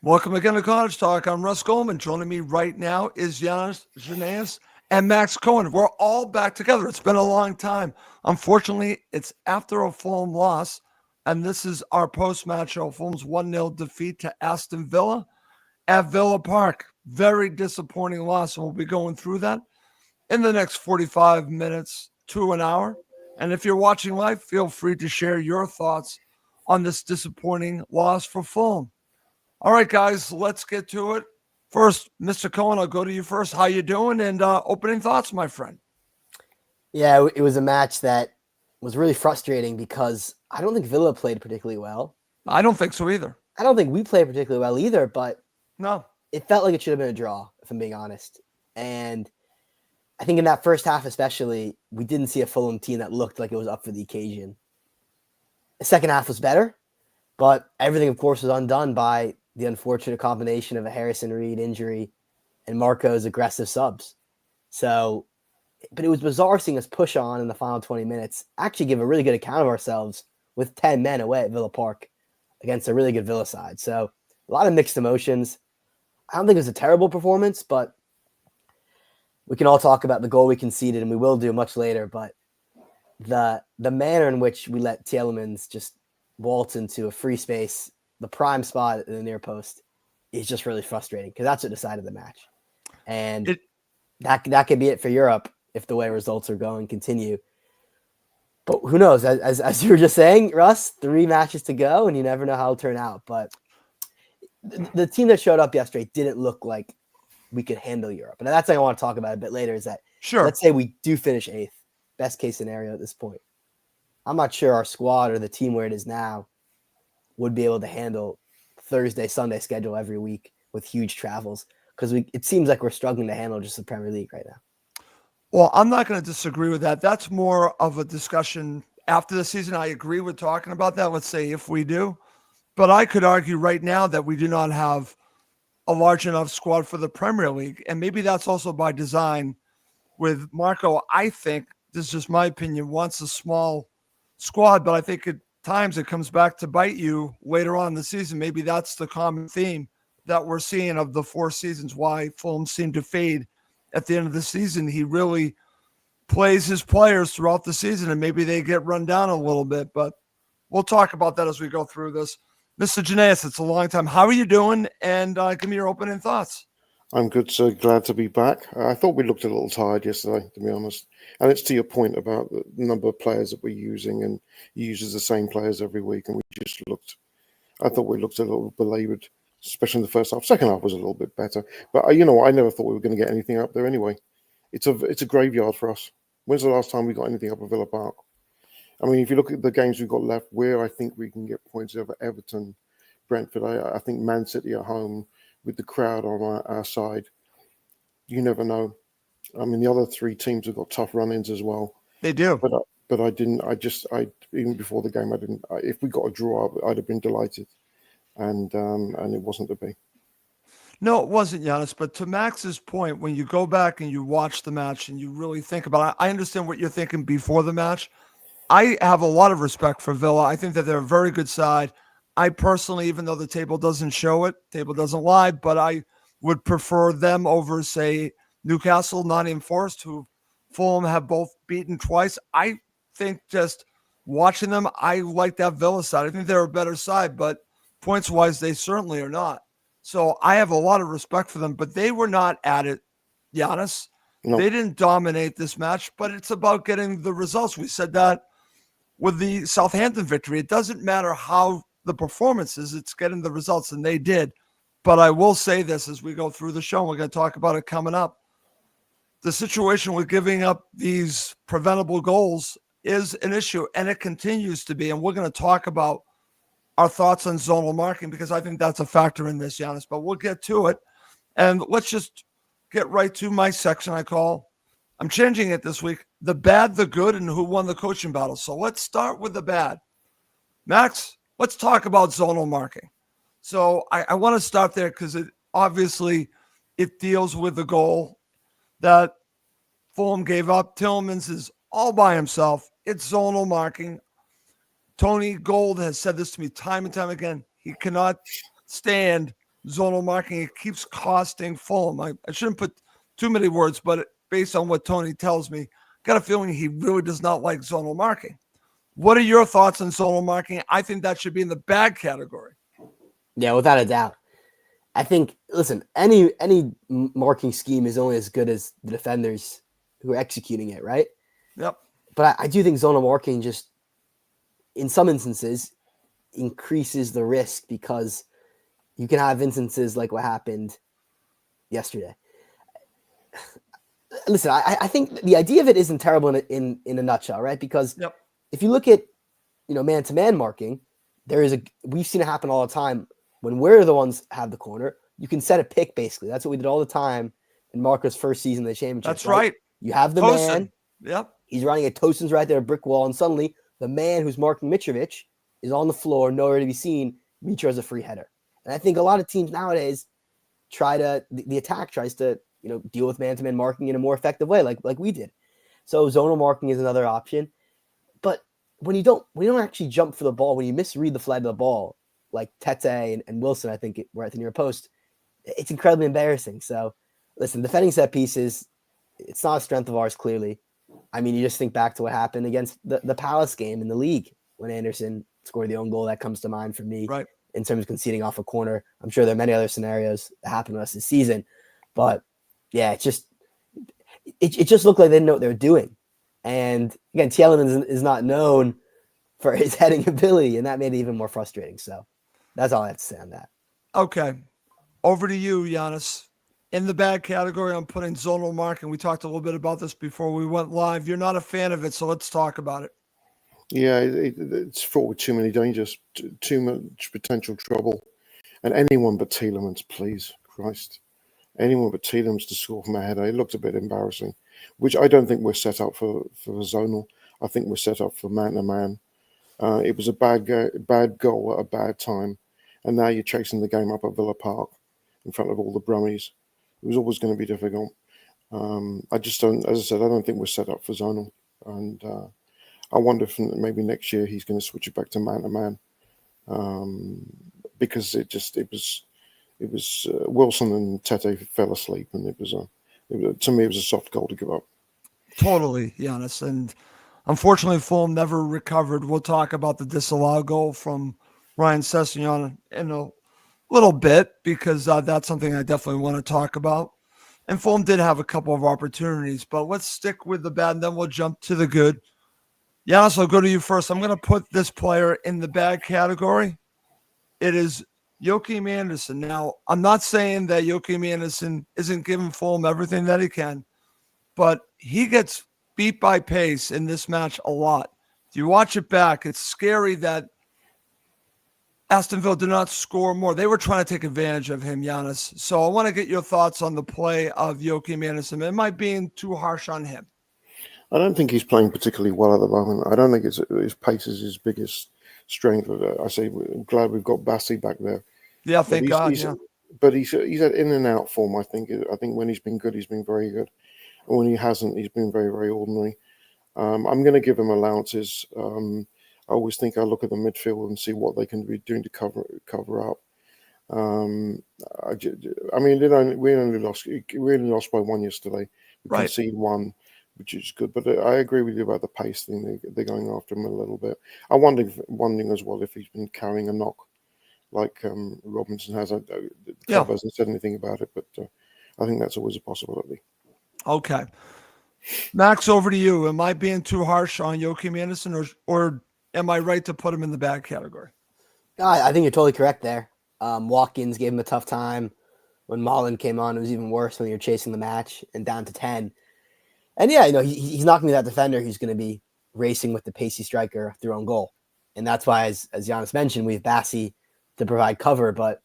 Welcome again to Cottage Talk. I'm Russ Goldman. Joining me right now is Giannis Role and Max Cohen. We're all back together. It's been a long time. Unfortunately, it's after a Fulham loss, and this is our post-match show. Fulham's 1-0 defeat to Aston Villa at Villa Park. Very disappointing loss, and we'll be going through that in the next 45 minutes to an hour. And if you're watching live, feel free to share your thoughts on this disappointing loss for Fulham. All right, guys, let's get to it. First, Mr. Cohen, I'll go to you first. How you doing? And opening thoughts, my friend. Yeah, it was a match that was really frustrating because I don't think Villa played particularly well. I don't think so either. I don't think we played particularly well either, but no, it felt like it should have been a draw, if I'm being honest. And I think in that first half especially, we didn't see a Fulham team that looked like it was up for the occasion. The second half was better, but everything, of course, was undone by the unfortunate combination of a Harrison Reed injury and Marco's aggressive subs. So, but it was bizarre seeing us push on in the final 20 minutes, actually give a really good account of ourselves with 10 men away at Villa Park against a really good Villa side. So a lot of mixed emotions. I don't think it was a terrible performance, but we can all talk about the goal we conceded, and we will do much later. But the manner in which we let Tielemans just waltz into a free space, the prime spot in the near post, is just really frustrating because that's what decided the match. And that could be it for Europe if the way results are going continue. But who knows? As you were just saying, Russ, 3 matches to go, and you never know how it'll turn out. But the team that showed up yesterday didn't look like we could handle Europe. And that's something I want to talk about a bit later is that, let's say we do finish 8th, best case scenario at this point. I'm not sure our squad or the team where it is now would be able to handle Thursday, Sunday schedule every week with huge travels because it seems like we're struggling to handle just the Premier League right now. Well, I'm not going to disagree with that. That's more of a discussion after the season. I agree with talking about that. Let's say if we do, but I could argue right now that we do not have a large enough squad for the Premier League. And maybe that's also by design with Marco. I think, this is just my opinion, wants a small squad, but I think at times it comes back to bite you later on in the season. Maybe that's the common theme that we're seeing of the 4 seasons, why Fulham seemed to fade at the end of the season. He really plays his players throughout the season, and maybe they get run down a little bit, but we'll talk about that as we go through this. Mr. Jimenez, it's a long time. How are you doing? And give me your opening thoughts. I'm good, so glad to be back. I thought we looked a little tired yesterday, to be honest. And it's to your point about the number of players that we're using, and he uses the same players every week, and I thought we looked a little belabored, especially in the first half. Second half was a little bit better. But I never thought we were going to get anything up there anyway. It's a graveyard for us. When's the last time we got anything up at Villa Park? I mean, if you look at the games we've got left, where I think we can get points over Everton, Brentford, I think Man City at home with the crowd on our side, you never know. I mean, the other 3 teams have got tough run-ins as well. They do. But I didn't. Even before the game, if we got a draw, I'd have been delighted, and it wasn't to be. No, it wasn't, Giannis. But to Max's point, when you go back and you watch the match and you really think about it, I understand what you're thinking before the match. I have a lot of respect for Villa. I think that they're a very good side. I personally, even though the table doesn't show it, table doesn't lie, but I would prefer them over, say, Newcastle, Nottingham Forest, who Fulham have both beaten twice. I think just watching them, I like that Villa side. I think they're a better side, but points-wise, they certainly are not. So I have a lot of respect for them, but they were not at it, Giannis. No. They didn't dominate this match, but it's about getting the results. We said that with the Southampton victory. It doesn't matter how the performance is, it's getting the results, and they did. But I will say this as we go through the show, and we're going to talk about it coming up. The situation with giving up these preventable goals is an issue, and it continues to be. And we're going to talk about our thoughts on zonal marking because I think that's a factor in this, Giannis. But we'll get to it. And let's just get right to my section I'm changing it this week, the bad, the good, and who won the coaching battle. So let's start with the bad. Max, let's talk about zonal marking. So I want to start there because it deals with the goal that Fulham gave up. Tielemans is all by himself. It's zonal marking. Tony Gold has said this to me time and time again. He cannot stand zonal marking. It keeps costing Fulham. I shouldn't put too many words, but based on what Tony tells me, got a feeling he really does not like zonal marking. What are your thoughts on zonal marking? I think that should be in the bad category. Yeah, without a doubt. I think, listen, any marking scheme is only as good as the defenders who are executing it, right? Yep. But I do think zonal marking just, in some instances, increases the risk because you can have instances like what happened yesterday. Listen, I think the idea of it isn't terrible in a nutshell, right? Because if you look at, man-to-man marking, we've seen it happen all the time. When we're the ones have the corner, you can set a pick, basically. That's what we did all the time in Marco's first season of the championship. That's right. You have the Tosin. man. Yep. He's running at Tosin's right there, a brick wall, and suddenly the man who's marking Mitrovic is on the floor, nowhere to be seen. Mitro has a free header. And I think a lot of teams nowadays the attack tries to, deal with man-to-man marking in a more effective way, like we did. So zonal marking is another option. But when you don't actually jump for the ball, when you misread the flight of the ball, like Tete and Wilson, I think were at the near post, it's incredibly embarrassing. So, listen, defending set pieces, it's not a strength of ours, clearly. I mean, you just think back to what happened against the Palace game in the league when Anderson scored the own goal. That comes to mind for me in terms of conceding off a corner. I'm sure there are many other scenarios that happened to us this season. But, yeah, it just looked like they didn't know what they were doing. And, again, Tielemans is not known for his heading ability, and that made it even more frustrating. So that's all I have to say on that. Okay. Over to you, Giannis. In the bad category, I'm putting zonal marking. We talked a little bit about this before we went live. You're not a fan of it, so let's talk about it. Yeah, it's fraught with too many dangers, too much potential trouble. And anyone but Tielemans, please, Christ. Anyone but Tielemans to score from a header. It looked a bit embarrassing, which I don't think we're set up for zonal. I think we're set up for man-to-man. It was a bad goal at a bad time. And now you're chasing the game up at Villa Park in front of all the Brummies. It was always going to be difficult. I just don't, as I said, I don't think we're set up for zonal. And I wonder if maybe next year he's going to switch it back to man-to-man. Because it was Wilson and Tete fell asleep. And to me, it was a soft goal to give up. Totally, Giannis. And unfortunately, Fulham never recovered. We'll talk about the disallowed goal from Ryan Sessegnon in a little bit because that's something I definitely want to talk about. And Fulham did have a couple of opportunities, but let's stick with the bad and then we'll jump to the good. Giannis, I'll go to you first. I'm going to put this player in the bad category. It is Joachim Anderson. Now, I'm not saying that Joachim Anderson isn't giving Fulham everything that he can, but he gets beat by pace in this match a lot. If you watch it back, it's scary that Aston Villa did not score more. They were trying to take advantage of him, Giannis. So I want to get your thoughts on the play of Joachim Anderson. Am I being too harsh on him? I don't think he's playing particularly well at the moment. I don't think his pace is his biggest strength. I say, I'm glad we've got Bassi back there. Yeah, thank God. But he's had in and out form. I think when he's been good, he's been very good. And when he hasn't, he's been very, very ordinary. I'm going to give him allowances. I always think I look at the midfield and see what they can be doing to cover up. I mean, we only lost by one yesterday. We conceded one, which is good. But I agree with you about the pace thing. They're going after him a little bit. I'm wondering as well if he's been carrying a knock like Robinson has. The club hasn't said anything about it, but I think that's always a possibility. Okay. Max, over to you. Am I being too harsh on Joachim Anderson or am I right to put him in the bad category? I think you're totally correct there. Watkins gave him a tough time. When Mullen came on, it was even worse when you're chasing the match and down to 10. And yeah, he's not going to be that defender who's going to be racing with the pacey striker through own goal. And that's why, as Giannis mentioned, we have Bassi to provide cover. But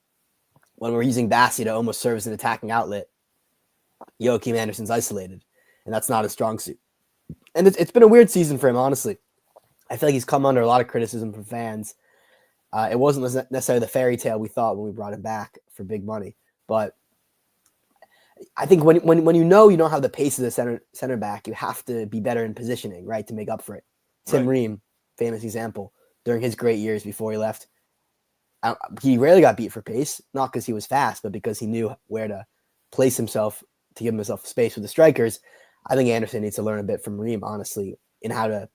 when we're using Bassi to almost serve as an attacking outlet, Joachim Anderson's isolated. And that's not a strong suit. And it's been a weird season for him, honestly. I feel like he's come under a lot of criticism from fans. It wasn't necessarily the fairy tale we thought when we brought him back for big money. But I think when you don't have the pace of the center back, you have to be better in positioning, right, to make up for it. Tim Ream, famous example, during his great years before he left, He rarely got beat for pace, not because he was fast, but because he knew where to place himself to give himself space with the strikers. I think Anderson needs to learn a bit from Ream, honestly, in how to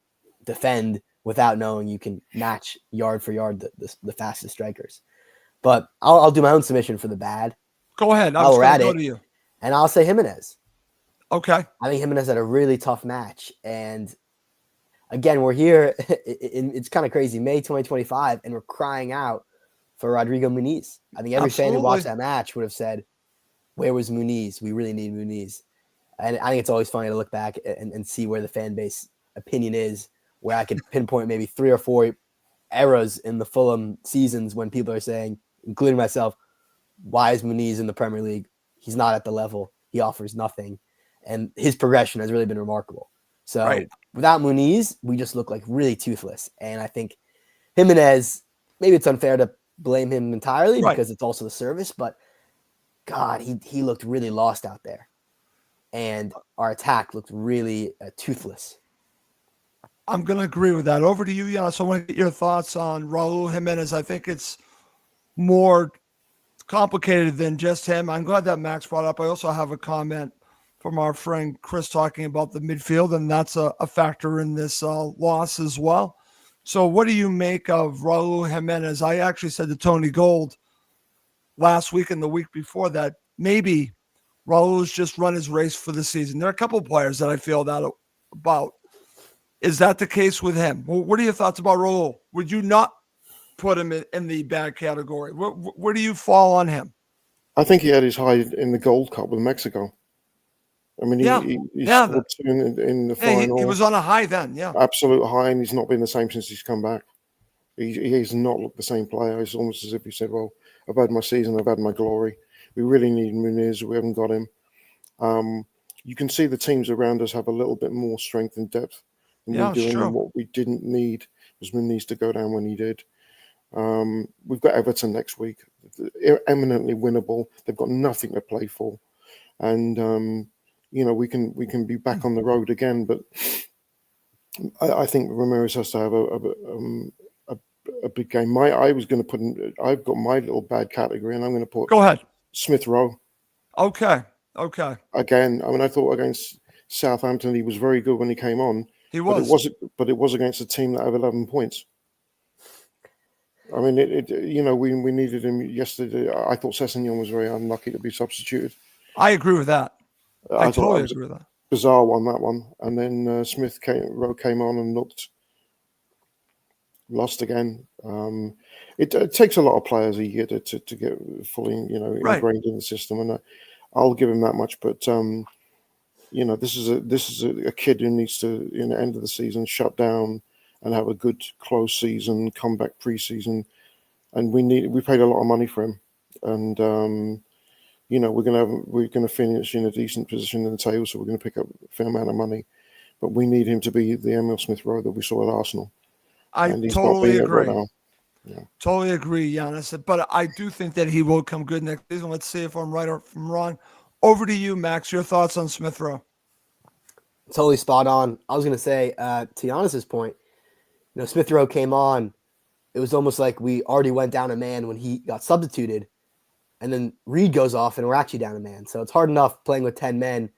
defend without knowing you can match yard for yard the fastest strikers. But I'll do my own submission for the bad. Go ahead. I While was we're going at to go it, to you. and I'll say Jimenez. Okay. I think Jimenez had a really tough match. And again, we're here. It's kind of crazy. May 2025, and we're crying out for Rodrigo Muniz. I think every fan who watched that match would have said, where was Muniz? We really need Muniz. And I think it's always funny to look back and see where the fan base opinion is, where I could pinpoint maybe 3 or 4 eras in the Fulham seasons when people are saying, including myself, why is Muniz in the Premier League? He's not at the level. He offers nothing. And his progression has really been remarkable. So without Muniz, we just look like really toothless. And I think Jimenez, maybe it's unfair to blame him entirely because it's also the service, but God, he looked really lost out there. And our attack looked really toothless. I'm going to agree with that. Over to you, Giannis. I want to get your thoughts on Raul Jimenez. I think it's more complicated than just him. I'm glad that Max brought up. I also have a comment from our friend Chris talking about the midfield, and that's a factor in this loss as well. So what do you make of Raul Jimenez? I actually said to Tony Gold last week and the week before that maybe Raul's just run his race for the season. There are a couple of players that I feel that about. Is that the case with him? Well, what are your thoughts about Raul? Would you not put him in the bad category? Where do you fall on him? I think he had his high in the Gold Cup with Mexico. I mean, he scored 2 in the final. He was on a high then, Absolute high, and he's not been the same since he's come back. He has not looked the same player. It's almost as if he said, well, I've had my season, I've had my glory. We really need Muniz. We haven't got him. You can see the teams around us have a little bit more strength and depth than we do. And what we didn't need was Muniz to go down when he did. We've got Everton next week. Eminently winnable. They've got nothing to play for. And, we can be back on the road again. But I think Ramirez has to have a big game. I've got my little bad category, and I'm going to put. Go ahead. Smith Rowe. Okay. Again, I mean, I thought against Southampton he was very good when he came on. He was. But it was against a team that had 11 points. I mean, we needed him yesterday. I thought Sessegnon was very unlucky to be substituted. I agree with that. I totally agree with that. Bizarre one, that one. And then Rowe came on and lost again. It takes a lot of players a year to get fully, ingrained in the system, and I'll give him that much. But this is a kid who needs to, in the end of the season, shut down and have a good close season, come back pre-season, and we paid a lot of money for him, and we're gonna finish in a decent position in the table, so we're gonna pick up a fair amount of money, but we need him to be the Emil Smith Rowe that we saw at Arsenal. I totally agree. Right now. Totally agree, Giannis. But I do think that he will come good next season. Let's see if I'm right or if I'm wrong. Over to you, Max. Your thoughts on Smith Rowe? Totally spot on. I was going to say, to Giannis's point, Smith Rowe came on. It was almost like we already went down a man when he got substituted. And then Reed goes off and we're actually down a man. So it's hard enough playing with 10 men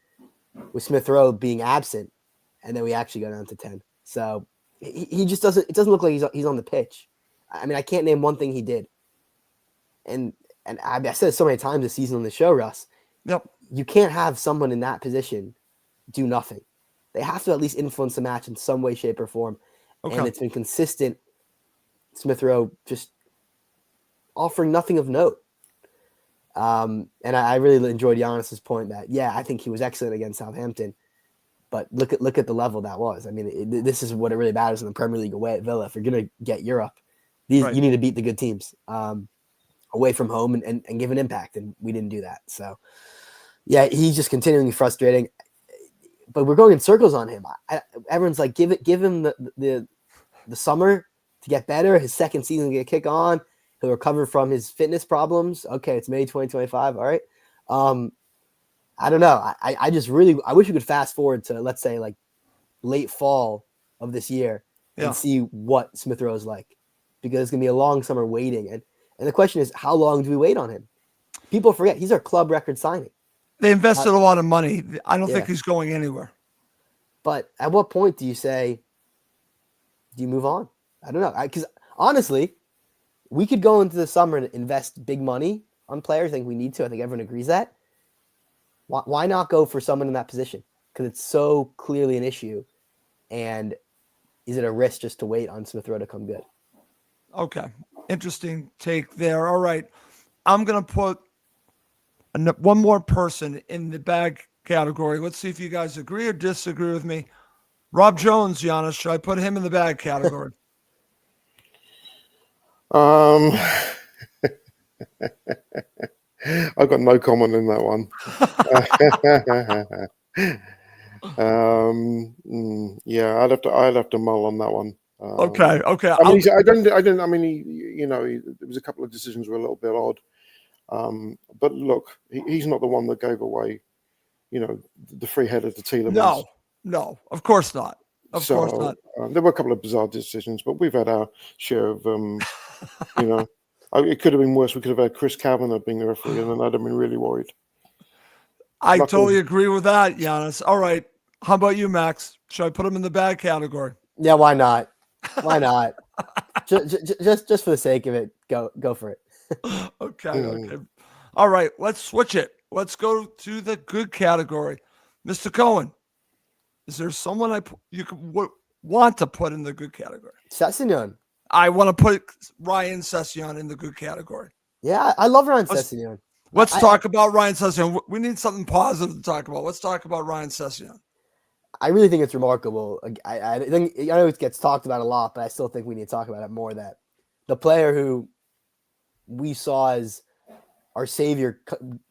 with Smith Rowe being absent. And then we actually go down to 10. So he just doesn't – it doesn't look like he's on the pitch. I mean, I can't name one thing he did. And I said it so many times this season on the show, Russ. Yep. You can't have someone in that position do nothing. They have to at least influence the match in some way, shape, or form. Okay. And it's been consistent. Smith Rowe just offering nothing of note. And I really enjoyed Giannis's point that, I think he was excellent against Southampton. But look at the level that was. I mean, this is what it really matters in the Premier League away at Villa. If you're going to get Europe, you need to beat the good teams away from home and give an impact. And we didn't do that. So, he's just continually frustrating. But we're going in circles on him. Everyone's like, give him the summer to get better. His second season to get a kick on. He'll recover from his fitness problems. Okay, it's May 2025. All right. I don't know. I just really – I wish we could fast forward to, let's say, like late fall of this year and see what Smith Rowe is like, because it's going to be a long summer waiting. And the question is, how long do we wait on him? People forget he's our club record signing. They invested a lot of money. I don't think Yeah. he's going anywhere. But at what point do you say, do you move on? I don't know. Because honestly, we could go into the summer and invest big money on players. I think we need to. I think everyone agrees that. Why not go for someone in that position? Because it's so clearly an issue. And is it a risk just to wait on Smith Rowe to come good? Okay. Interesting take there. All right. I'm going to put one more person in the bag category. Let's see if you guys agree or disagree with me. Rob Jones, Giannis, should I put him in the bag category? I've got no comment in that one. Yeah, I'd have to mull on that one. Okay. I mean, there was a couple of decisions were a little bit odd. But look, he's not the one that gave away, the free header to Tielemans. No, of course not. Of course not. There were a couple of bizarre decisions, but we've had our share of, it could have been worse. We could have had Chris Kavanagh being the referee, and then I'd have been really worried. I totally agree with that, Giannis. All right. How about you, Max? Should I put him in the bag category? Yeah, why not? Why not? just for the sake of it, go for it. Okay. All right. Let's switch it. Let's go to the good category. Mr. Cohen, is there someone you want to put in the good category? Sessegnon. I want to put Ryan Sessegnon in the good category. Yeah, I love Ryan Sessegnon. Let's talk about Ryan Sessegnon. We need something positive to talk about. Let's talk about Ryan Sessegnon. I really think it's remarkable. I know it gets talked about a lot, but I still think we need to talk about it more. That the player who we saw as our savior,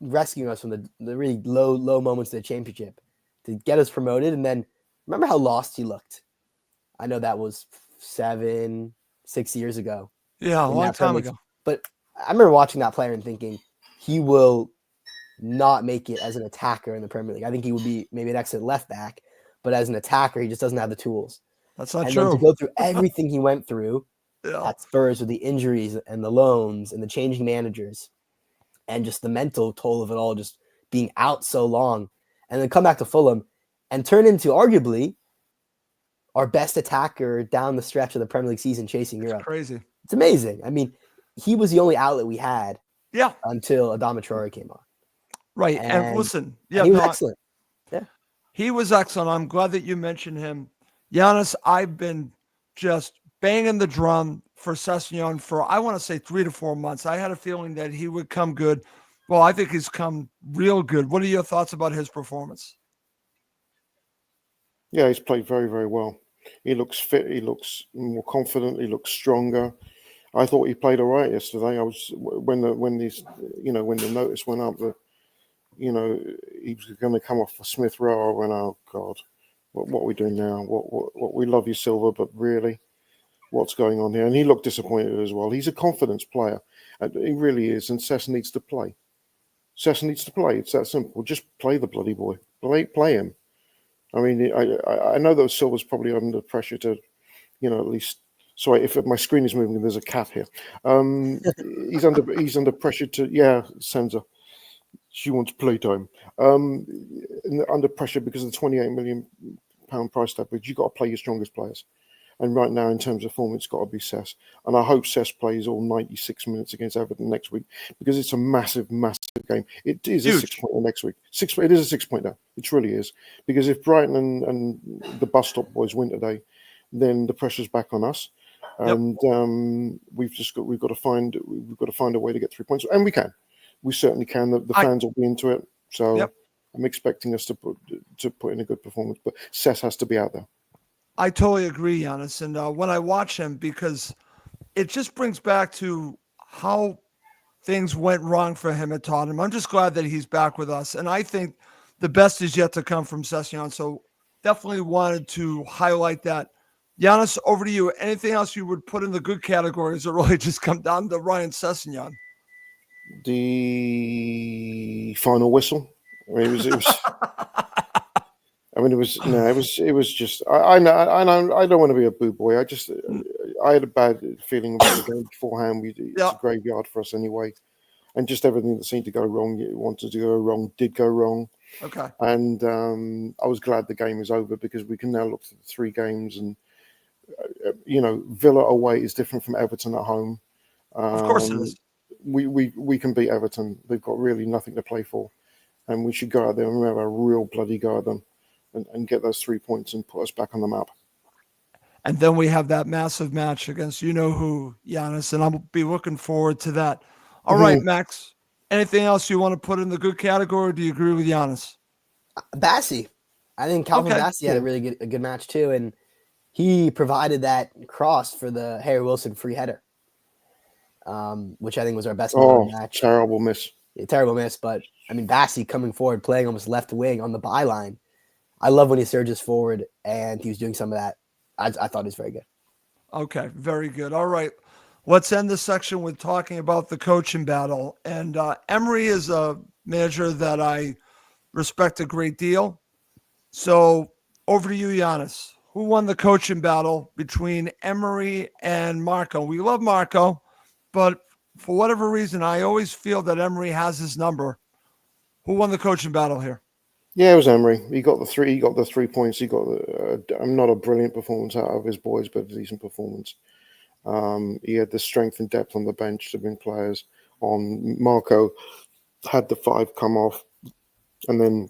rescuing us from the really low moments of the championship to get us promoted, and then remember how lost he looked. I know that was 6 years ago. Yeah, a long time ago. But I remember watching that player and thinking he will not make it as an attacker in the Premier League. I think he would be maybe an excellent left back, but as an attacker, he just doesn't have the tools. That's not and true. Then to go through everything he went through Yeah. at Spurs with the injuries and the loans and the changing managers and just the mental toll of it all, just being out so long, and then come back to Fulham and turn into arguably our best attacker down the stretch of the Premier League season chasing Europe. Crazy. It's amazing. I mean, he was the only outlet we had until Adama Traore came on. Right. And listen, he was excellent. Yeah. He was excellent. I'm glad that you mentioned him. Giannis, I've been just banging the drum for Sessegnon for, I want to say 3 to 4 months. I had a feeling that he would come good. Well, I think he's come real good. What are your thoughts about his performance? Yeah, he's played very, very well. He looks fit. He looks more confident. He looks stronger. I thought he played all right yesterday. I was when the notice went up that he was going to come off for Smith Rowe. I went, oh God, what are we doing now? What we love you, Silva, but really, what's going on here? And he looked disappointed as well. He's a confidence player. He really is. And Cesena needs to play. Cesena needs to play. It's that simple. Just play the bloody boy. Play him. I mean, I know that Silva's probably under pressure to, at least. Sorry, if my screen is moving, there's a cat here. He's under pressure to, Senza. She wants playtime. Under pressure because of the £28 million price tag, but you've got to play your strongest players. And right now, in terms of form, it's got to be Cess. And I hope Cess plays all 96 minutes against Everton next week because it's a massive, massive game. It is huge. A 6-pointer next week. It is a 6-pointer. It really is. Because if Brighton and the bus stop boys win today, then the pressure's back on us. And we've got to find a way to get 3 points, and we can. We certainly can. The fans will be into it. So I'm expecting us to put in a good performance, but Cess has to be out there. I totally agree, Giannis. And when I watch him, because it just brings back to how things went wrong for him at Tottenham. I'm just glad that he's back with us. And I think the best is yet to come from Sessegnon. So definitely wanted to highlight that. Giannis, over to you. Anything else you would put in the good categories or really just come down to Ryan Sessegnon? The final whistle. I mean, it was it was just. I know. I don't want to be a boo boy. I had a bad feeling about the game beforehand. It's a graveyard for us anyway. And just everything that seemed to go wrong, you wanted to go wrong, did go wrong. Okay. And I was glad the game is over because we can now look at the 3 games. And, Villa away is different from Everton at home. Of course it is. We can beat Everton. They've got really nothing to play for. And we should go out there and have a real bloody go at them and get those 3 points and put us back on the map. And then we have that massive match against you-know-who, Giannis, and I'll be looking forward to that. All right, Max, anything else you want to put in the good category, or do you agree with Giannis? Bassi. I think Calvin Bassi had a really good match too, and he provided that cross for the Harry Wilson free header, which I think was our best match. Terrible miss. Yeah, terrible miss, but I mean, Bassi coming forward, playing almost left wing on the byline. I love when he surges forward, and he was doing some of that. I thought he was very good. Okay, very good. All right. Let's end this section with talking about the coaching battle. And Emery is a manager that I respect a great deal. So over to you, Giannis. Who won the coaching battle between Emery and Marco? We love Marco, but for whatever reason, I always feel that Emery has his number. Who won the coaching battle here? Yeah, it was Emery. He got the 3 points. He got not a brilliant performance out of his boys, but a decent performance. He had the strength and depth on the bench to bring players on. Marco had the 5 come off, and then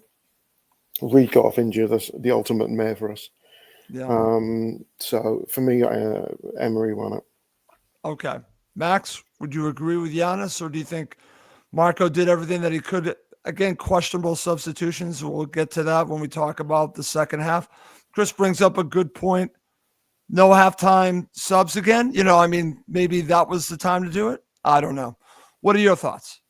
Reed got off injured. That's the ultimate mare for us. Yeah. So for me, Emery won it. Okay. Max, would you agree with Giannis, or do you think Marco did everything that he could? Again, questionable substitutions. We'll get to that when we talk about the second half. Chris brings up a good point. No halftime subs again. Maybe that was the time to do it. I don't know. What are your thoughts?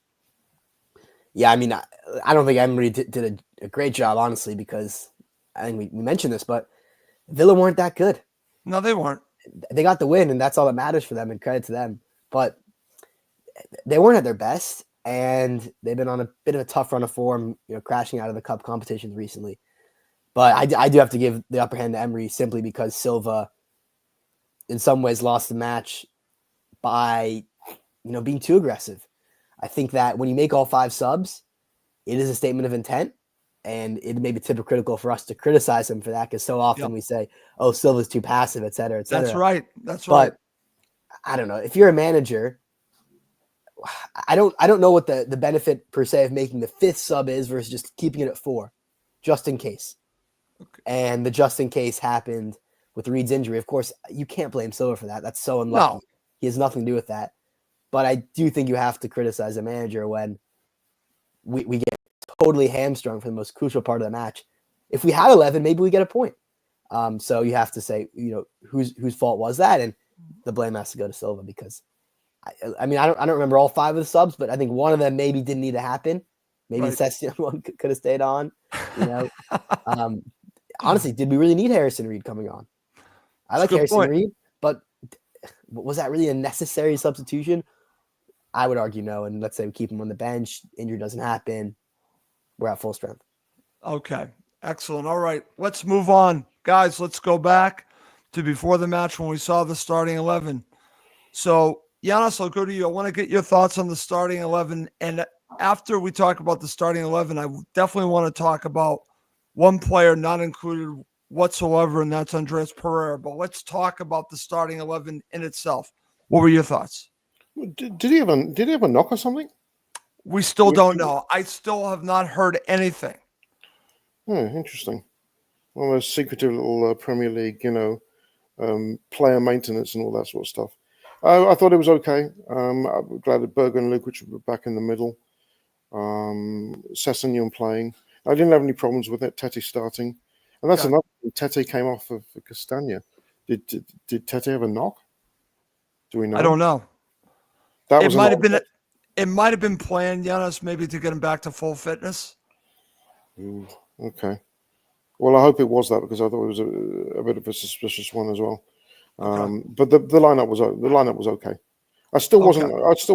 Yeah, I mean, I don't think Emery did a great job, honestly, because I think we mentioned this, but Villa weren't that good. No, they weren't. They got the win, and that's all that matters for them, and credit to them. But they weren't at their best, and they've been on a bit of a tough run of form, crashing out of the cup competitions recently. But I do have to give the upper hand to Emery simply because Silva, in some ways, lost the match by, being too aggressive. I think that when you make all 5 subs, it is a statement of intent, and it may be hypocritical for us to criticize him for that because so often we say, "Oh, Silva's too passive," et cetera, et cetera. That's right. That's right. But I don't know if you're a manager. I don't know what the benefit per se of making the 5th sub is versus just keeping it at 4, just in case. Okay. And the just in case happened with Reed's injury. Of course, you can't blame Silva for that. That's so unlucky. No. He has nothing to do with that. But I do think you have to criticize a manager when we get totally hamstrung for the most crucial part of the match. If we had 11, maybe we get a point. So you have to say, whose fault was that? And the blame has to go to Silva because I don't remember all 5 of the subs, but I think one of them maybe didn't need to happen. Maybe Sessegnon one could have stayed on. Honestly, did we really need Harrison Reed coming on? I like Harrison Reed, but was that really a necessary substitution? I would argue no. And let's say we keep him on the bench, injury doesn't happen, we're at full strength. Okay, excellent. All right, let's move on. Guys, let's go back to before the match when we saw the starting 11. So, Giannis, I'll go to you. I want to get your thoughts on the starting 11. And after we talk about the starting 11, I definitely want to talk about one player not included whatsoever, and that's Andreas Pereira. But let's talk about the starting 11 in itself. What were your thoughts? Did he have a knock or something? We still don't know. I still have not heard anything. Oh, interesting. Well, those secretive little Premier League, player maintenance and all that sort of stuff. I thought it was okay. I'm glad that Berger and Lukic were back in the middle. Sessegnon playing. I didn't have any problems with it. Tete starting. And that's another thing. Tete came off for Castagna. Did Tete have a knock? Do we know? I don't know. It might have been planned, Giannis, maybe to get him back to full fitness. Ooh, okay. Well, I hope it was that because I thought it was a bit of a suspicious one as well. Okay. But the lineup was okay. I still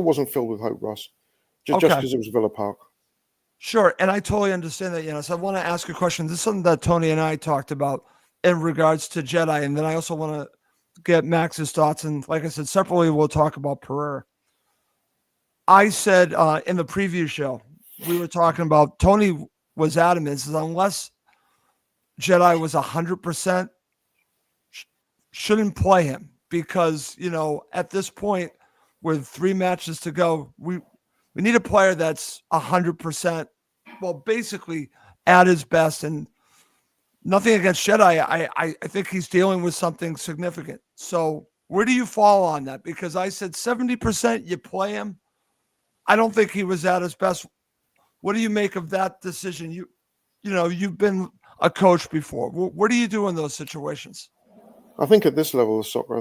wasn't filled with hope, Russ. Just because it was Villa Park. Sure, and I totally understand that, Giannis. I want to ask a question. This is something that Tony and I talked about in regards to Jedi, and then I also want to get Max's thoughts. And like I said, separately, we'll talk about Pereira. I said in the preview show, we were talking about Tony was adamant, says unless Jedi was 100%, shouldn't play him because, at this point with 3 matches to go, we need a player that's 100%, well, basically at his best. And nothing against Jedi. I think he's dealing with something significant. So where do you fall on that? Because I said 70% you play him. I don't think he was at his best. What do you make of that decision? You've been a coach before. What do you do in those situations? I think at this level of soccer,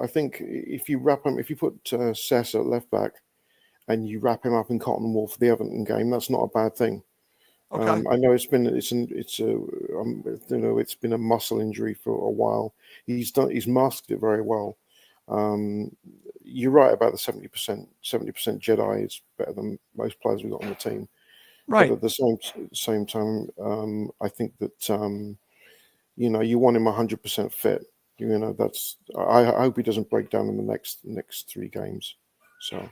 I think if you put Sess at left back and you wrap him up in cotton wool for the Everton game, that's not a bad thing. Okay. I know it's been a muscle injury for a while. He's masked it very well. You're right about the 70%. 70% Jedi is better than most players we've got on the team. Right. But at the same time, I think that you want him 100% fit. I hope he doesn't break down in the next 3 games. So, okay.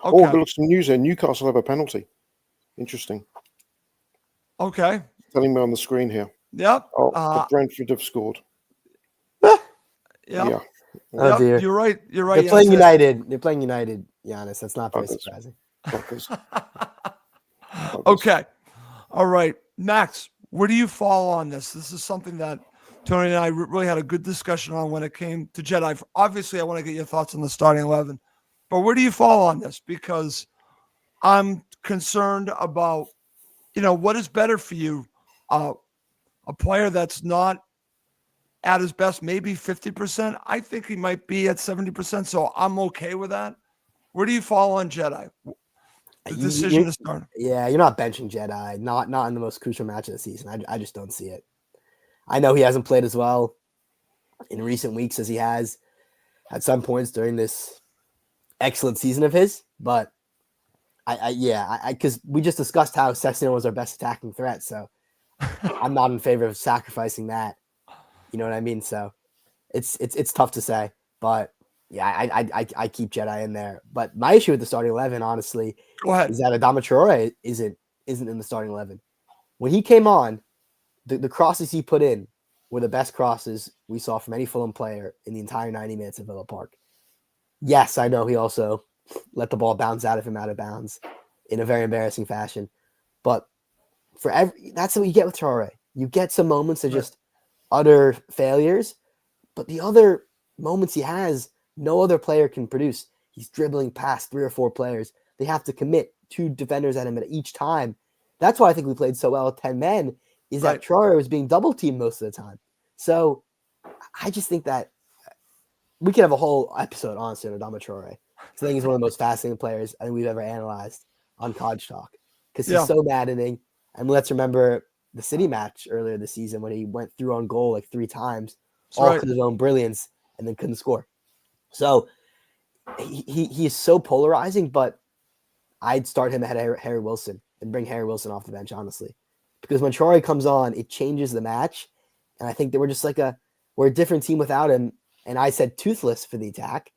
Oh, but look, some news there. Newcastle have a penalty. Interesting. Okay. Telling me on the screen here. Yep. The Brentford have scored. Yep. Yeah. Oh, dear. You're right. They're playing United. They're playing United, Giannis. That's not very surprising. Okay. All right. Max, where do you fall on this? This is something that Tony and I really had a good discussion on when it came to Jedi. Obviously, I want to get your thoughts on the starting 11. But where do you fall on this? Because I'm concerned about, what is better for you? A player that's not at his best, maybe 50%. I think he might be at 70%, so I'm okay with that. Where do you fall on Jedi? The decision to start. Yeah, you're not benching Jedi. Not in the most crucial match of the season. I just don't see it. I know he hasn't played as well in recent weeks as he has at some points during this excellent season of his, but because we just discussed how Sessegnon was our best attacking threat, so I'm not in favor of sacrificing that. You know what I mean? So it's tough to say, but yeah, I keep Jedi in there. But my issue with the starting 11, honestly, is that Adama Traore isn't in the starting 11. When he came on, the crosses he put in were the best crosses we saw from any Fulham player in the entire 90 minutes at Villa Park. Yes, I know he also let the ball bounce out of him out of bounds in a very embarrassing fashion. But that's what you get with Traore. You get some moments of just utter failures, but the other moments he has, no other player can produce. He's dribbling past 3 or 4 players. They have to commit 2 defenders at him at each time. That's why I think we played so well at 10 men, is that Traore was being double teamed most of the time. So I just think that we could have a whole episode, honestly, on Adama Traore. I think he's one of the most fascinating players I think we've ever analyzed on Cottage Talk because he's so maddening. And let's remember the City match earlier this season when he went through on goal like 3 times, all because of his own brilliance, and then couldn't score. So he is so polarizing, but I'd start him ahead of Harry Wilson and bring Harry Wilson off the bench, honestly. Because when Traore comes on, it changes the match. And I think that we're just we're a different team without him. And I said toothless for the attack.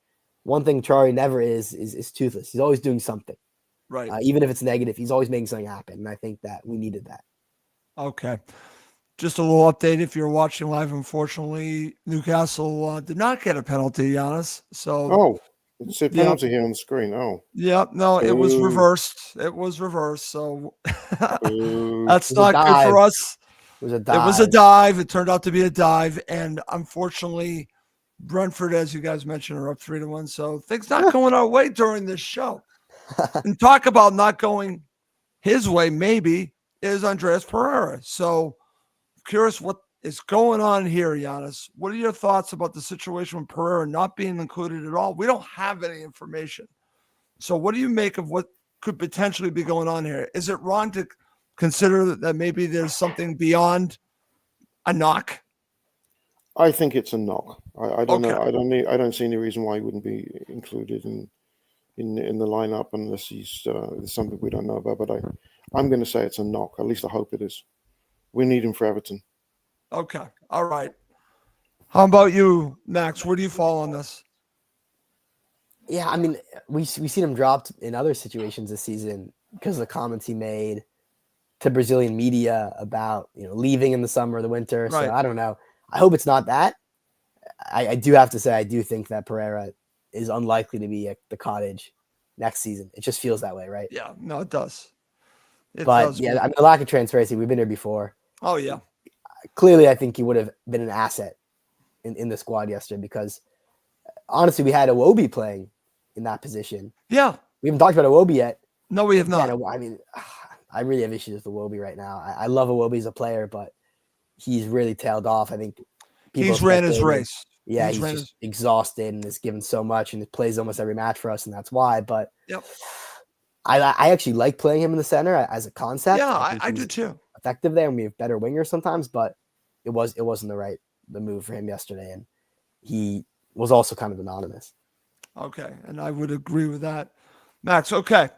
One thing Traore never is toothless. He's always doing something. Right. Even if it's negative, he's always making something happen. And I think that we needed that. Okay. Just a little update. If you're watching live, unfortunately, Newcastle did not get a penalty, Giannis. So, it's a penalty here on the screen. Oh. Yeah. No, it was reversed. So that's not good for us. It was a dive. It was a dive. It turned out to be a dive. And unfortunately, Brentford, as you guys mentioned, are up 3-1. So things not going our way during this show. And talk about not going his way, maybe, is Andreas Pereira. So curious what is going on here, Giannis. What are your thoughts about the situation with Pereira not being included at all? We don't have any information. So what do you make of what could potentially be going on here? Is it wrong to consider that maybe there's something beyond a knock? I think it's a knock. I don't know. I don't see any reason why he wouldn't be included in the lineup unless there's something we don't know about. But I'm going to say it's a knock. At least I hope it is. We need him for Everton. Okay. All right. How about you, Max? Where do you fall on this? Yeah, I mean, we seen him dropped in other situations this season because of the comments he made to Brazilian media about leaving in the summer or the winter. So Right. I don't know. I hope it's not that. I do have to say I do think that Pereira is unlikely to be at the Cottage next season. It just feels that way, right? Yeah, no, it does. It But does. yeah, I mean, the lack of transparency. We've been here before. Oh yeah. Clearly, I think he would have been an asset in the squad yesterday because honestly, we had Iwobi playing in that position. Yeah. We haven't talked about Iwobi yet. No, we have not. I mean, I really have issues with Iwobi right now. I love Iwobi as a player, but he's really tailed off. I think He's ran his race. Yeah, he's just exhausted and is given so much and he plays almost every match for us, and that's why. But yep. I actually like playing him in the center as a concept. Yeah, I do too. Effective there, and we have better wingers sometimes, but it wasn't the move for him yesterday, and he was also kind of anonymous. Okay, and I would agree with that. Max, okay.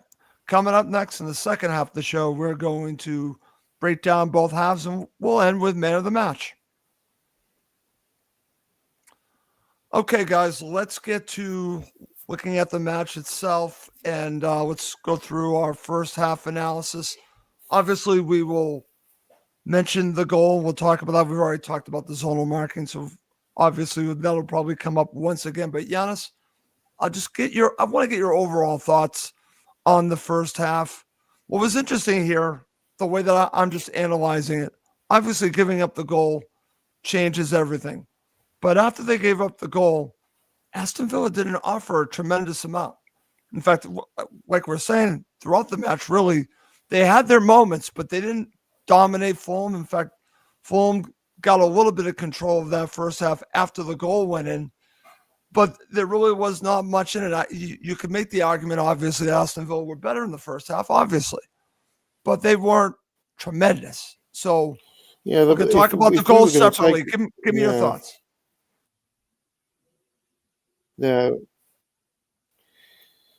Coming up next in the second half of the show, we're going to break down both halves, and we'll end with man of the match. Okay, guys, let's get to looking at the match itself, and let's go through our first half analysis. Obviously, we will mention the goal. We'll talk about that. We've already talked about the zonal marking, so obviously that'll probably come up once again. But Giannis, I want to get your overall thoughts on the first half. What was interesting here, the way that I'm just analyzing it, obviously giving up the goal changes everything. But after they gave up the goal, Aston Villa didn't offer a tremendous amount. In fact, like we're saying, throughout the match, really, they had their moments, but they didn't dominate Fulham. In fact, Fulham got a little bit of control of that first half after the goal went in. But there really was not much in it. You could make the argument, obviously, Aston Villa were better in the first half, obviously. But they weren't tremendous. So yeah, we can talk about the goals separately. Give me your thoughts. Yeah,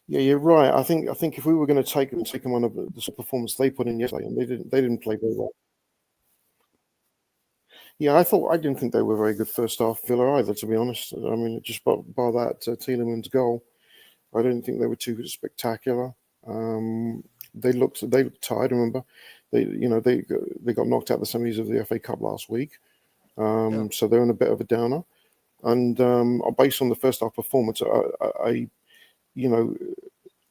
you're right. I think if we were going to take them on the performance they put in yesterday, and they didn't play very well. Yeah, I didn't think they were very good first half Villa either, to be honest. I mean, just by that Tielemans goal, I didn't think they were too spectacular. They looked tired. Remember, they got knocked out of the semis of the FA Cup last week, so they're in a bit of a downer. And based on the first half performance, a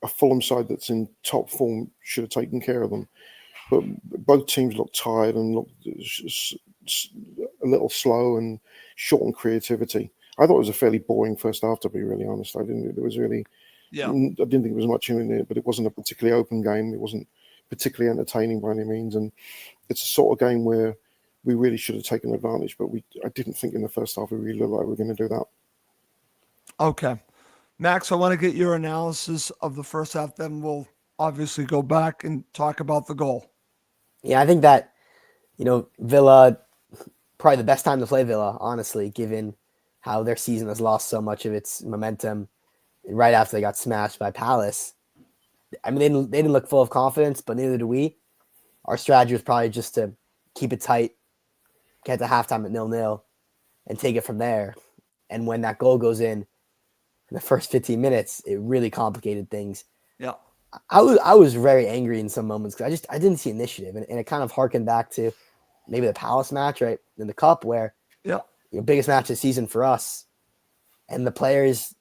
Fulham side that's in top form should have taken care of them. But both teams looked tired and looked a little slow and short on creativity. I thought it was a fairly boring first half, to be really honest. I didn't think there was much in it, but it wasn't a particularly open game. It wasn't particularly entertaining by any means. And it's a sort of game where we really should have taken advantage, but I didn't think in the first half we really looked like we were going to do that. Okay. Max, I want to get your analysis of the first half, then we'll obviously go back and talk about the goal. Yeah, I think that, Villa, probably the best time to play Villa, honestly, given how their season has lost so much of its momentum right after they got smashed by Palace. I mean, they didn't look full of confidence, but neither do we. Our strategy was probably just to keep it tight, get to halftime at 0-0, and take it from there. And when that goal goes in the first 15 minutes, it really complicated things. Yeah. I was very angry in some moments because I didn't see initiative, and it kind of harkened back to maybe the Palace match, right, in the Cup, where biggest match of the season for us, and the players,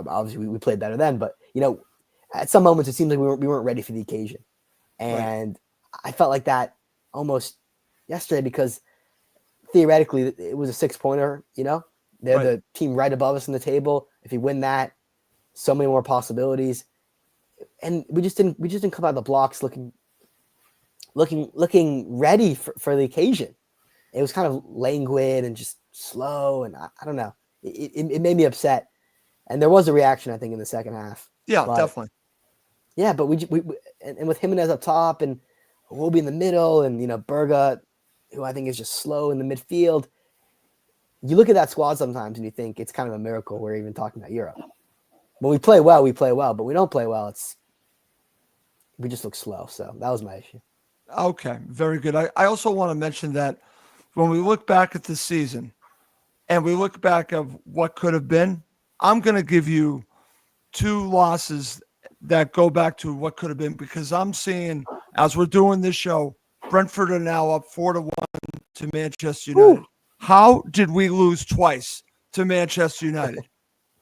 obviously we played better then, but at some moments it seemed like we weren't ready for the occasion, and I felt like that almost yesterday because theoretically it was a 6-pointer. They're the team right above us in the table. If you win that, so many more possibilities. And we just didn't come out of the blocks looking ready for the occasion. It was kind of languid and just slow, and I don't know. It made me upset. And there was a reaction, I think, in the second half. Yeah, definitely. Yeah, but we with Jimenez up top and Iwobi in the middle, and Berga, who I think is just slow in the midfield. You look at that squad sometimes and you think it's kind of a miracle we're even talking about Europe. When we play well, but we don't play well, we just look slow. So that was my issue. Okay, very good. I also want to mention that when we look back at this season, and we look back of what could have been, I'm going to give you 2 losses that go back to what could have been, because I'm seeing, as we're doing this show, Brentford are now up 4-1 to Manchester United. How did we lose twice to Manchester United?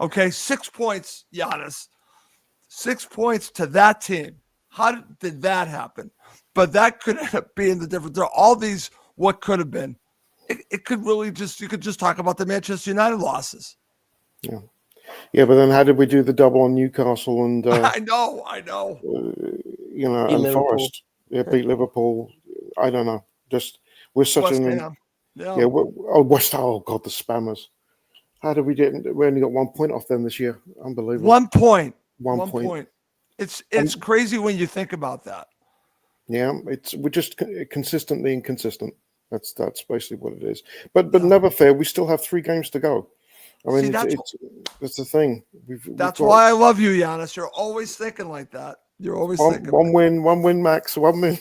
Okay, 6 points, Giannis. 6 points to that team. How did that happen? But that could end up being the difference. There are all these what could have been. It could really you could just talk about the Manchester United losses. Yeah. Yeah, but then how did we do the double on Newcastle and I know. Beat and Liverpool. Forest? Yeah, beat Liverpool. I don't know. Just we're such West an Ham. West. Oh God, the spammers. How did we did? We only got 1 point off them this year. Unbelievable. 1 point. One point. It's crazy when you think about that. Yeah, we're just consistently inconsistent. That's basically what it is. But never fair. We still have 3 games to go. I mean, that's the thing. That's why I love you, Giannis. You're always thinking like that. You're always thinking. One win, max. 1 win.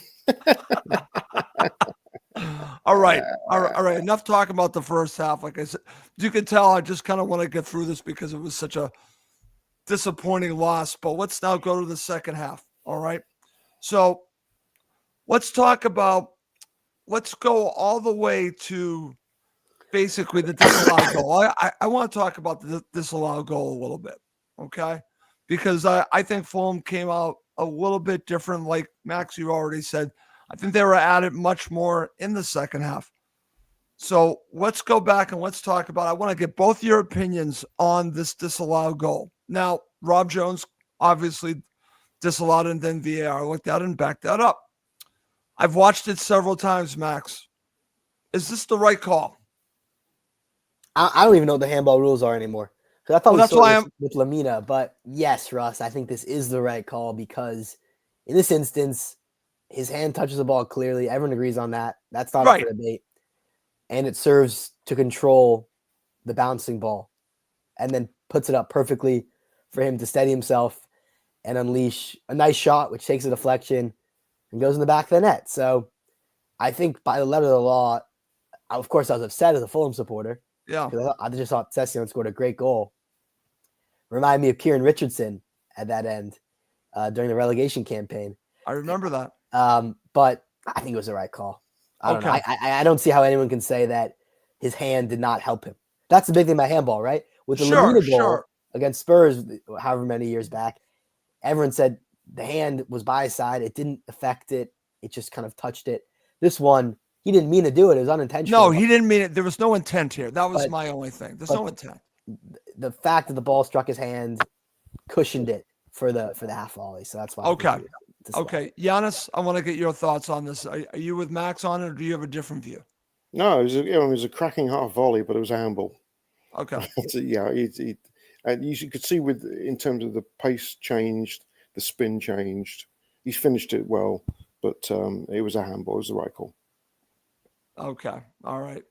All right. Enough talking about the first half. Like I said, you can tell I just kind of want to get through this because it was such a disappointing loss. But let's now go to the second half. All right. So let's go all the way to basically the disallowed goal. I want to talk about the disallowed goal a little bit. Okay. Because I think Fulham came out a little bit different. Like Max, you already said, I think they were at it much more in the second half. So let's go back and let's talk about, I want to get both your opinions on this disallowed goal. Now, Rob Jones obviously disallowed, and then VAR looked at it and backed that up. I've watched it several times, Max. Is this the right call? I don't even know what the handball rules are anymore. I thought that's why I'm with Lamina, but yes, Russ, I think this is the right call because in this instance, his hand touches the ball clearly. Everyone agrees on that. That's not up for debate. And it serves to control the bouncing ball and then puts it up perfectly for him to steady himself and unleash a nice shot, which takes a deflection and goes in the back of the net. So I think by the letter of the law, of course, I was upset as a Fulham supporter. Yeah. I just thought Sessegnon scored a great goal. Reminded me of Kieran Richardson at that end during the relegation campaign. I remember that. But I think it was the right call. I don't know. I don't see how anyone can say that his hand did not help him. That's the big thing about handball, right? With the Lamina goal against Spurs, however many years back, everyone said the hand was by his side. It didn't affect it. It just kind of touched it. This one, he didn't mean to do it. It was unintentional. No, he didn't mean it. There was no intent here. That was my only thing. There's no intent. The fact that the ball struck his hand cushioned it for the half volley. So that's why. Okay. Giannis, I want to get your thoughts on this. Are you with Max on it, or do you have a different view? No, it was a cracking half volley, but it was a handball. Okay. And you could see in terms of the pace changed, the spin changed. He's finished it well, but it was a handball. It was the right call. Okay. All right.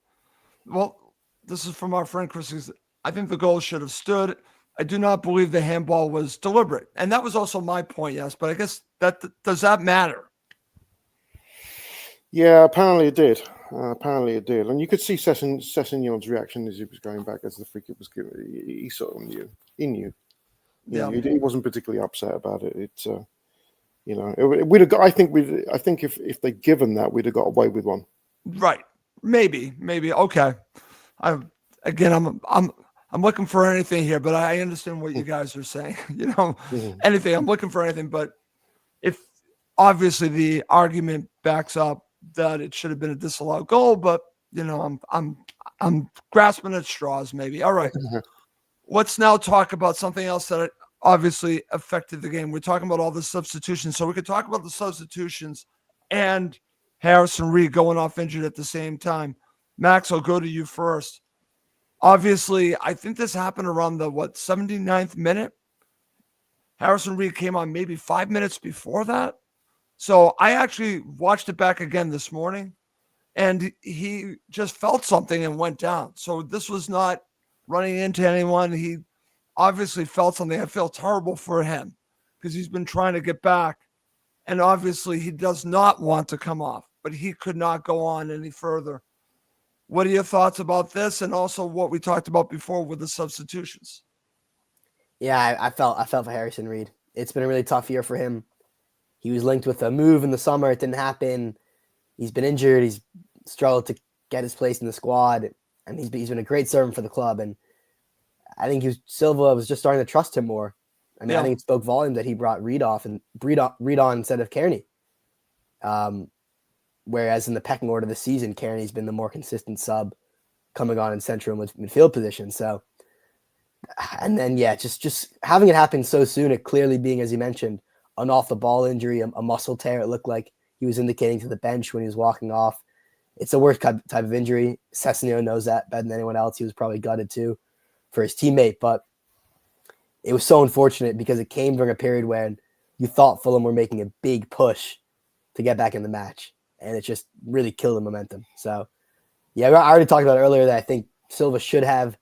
Well, this is from our friend Chris. I think the goal should have stood. I do not believe the handball was deliberate. And that was also my point, yes. But I guess does that matter? Yeah, apparently it did. And you could see Sessegnon's reaction as he was going back as the free kick was given. He sort of knew. He knew. He wasn't particularly upset about it. It's we'd have got. I think if they'd given that, we'd have got away with one. Right. Maybe. Okay. I'm looking for anything here, but I understand what you guys are saying. Anything. I'm looking for anything, but if obviously the argument backs up that it should have been a disallowed goal, but I'm grasping at straws. Maybe. All right. Let's now talk about something else that obviously affected the game. We're talking about all the substitutions, so we could talk about the substitutions and Harrison Reed going off injured at the same time. Max, I'll go to you first. Obviously, I think this happened around the 79th minute. Harrison Reed came on maybe 5 minutes before that. So I actually watched it back again this morning, and he just felt something and went down. So this was not running into anyone. He obviously felt something. I feel terrible for him because he's been trying to get back. And obviously he does not want to come off, but he could not go on any further. What are your thoughts about this, and also what we talked about before with the substitutions? Yeah, I felt for Harrison Reed. It's been a really tough year for him. He was linked with a move in the summer. It didn't happen. He's been injured. He's struggled to get his place in the squad, and he's been a great servant for the club. And I think Silva was just starting to trust him more. I mean, I think it spoke volume that he brought Reed on instead of Kearney. Whereas in the pecking order this season, Kearney's been the more consistent sub coming on in central midfield position. So, and then, just having it happen so soon, it clearly being, as you mentioned, an off-the-ball injury, a muscle tear. It looked like he was indicating to the bench when he was walking off. It's the worst type of injury. Sessegnon knows that better than anyone else. He was probably gutted too for his teammate, but it was so unfortunate because it came during a period when you thought Fulham were making a big push to get back in the match, and it just really killed the momentum. So, yeah, I already talked about it earlier that I think Silva should have